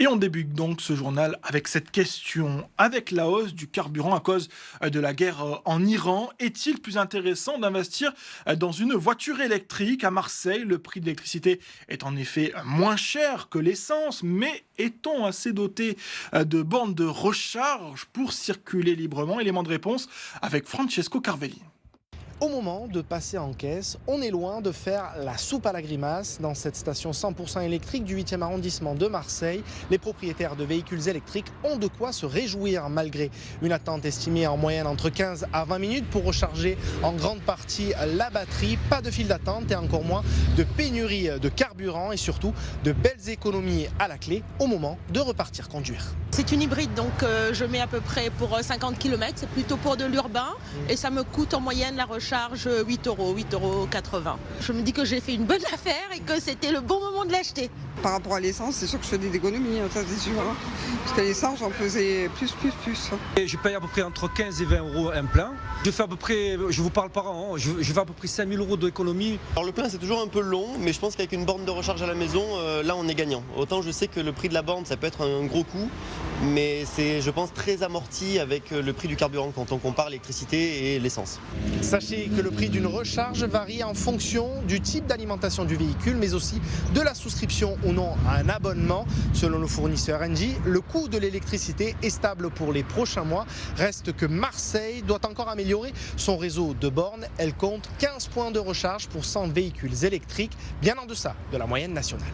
Et on débute donc ce journal avec cette question. Avec la hausse du carburant à cause de la guerre en Iran, est-il plus intéressant d'investir dans une voiture électrique à Marseille? Le prix de l'électricité est en effet moins cher que l'essence, mais est-on assez doté de bornes de recharge pour circuler librement? Élément de réponse avec Francesco Carvelli. Au moment de passer en caisse, on est loin de faire la soupe à la grimace. Dans cette station 100% électrique du 8e arrondissement de Marseille, les propriétaires de véhicules électriques ont de quoi se réjouir malgré une attente estimée en moyenne entre 15 à 20 minutes pour recharger en grande partie la batterie. Pas de file d'attente et encore moins de pénurie de carburant et surtout de belles économies à la clé au moment de repartir conduire. C'est une hybride, donc je mets à peu près pour 50 km, c'est plutôt pour de l'urbain et ça me coûte en moyenne la recharge 8 euros, 8,80 €. Je me dis que j'ai fait une bonne affaire et que c'était le bon moment de l'acheter. Par rapport à l'essence, c'est sûr que je fais des économies, ça c'est sûr. Parce que l'essence, j'en faisais plus. Et je paye à peu près entre 15 et 20 euros un plein. Je fais à peu près, je vous parle par an, je fais à peu près 5 000 euros d'économie. Alors le plein c'est toujours un peu long, mais je pense qu'avec une borne de recharge à la maison, là on est gagnant. Autant je sais que le prix de la borne ça peut être un gros coût, mais c'est je pense très amorti avec le prix du carburant quand on compare l'électricité et l'essence. Sachez que le prix d'une recharge varie en fonction du type d'alimentation du véhicule, mais aussi de la souscription ou non à un abonnement. Selon le fournisseur Engie, le coût de l'électricité est stable pour les prochains mois. Reste que Marseille doit encore améliorer son réseau de bornes. Elle compte 15 points de recharge pour 100 véhicules électriques, bien en deçà de la moyenne nationale.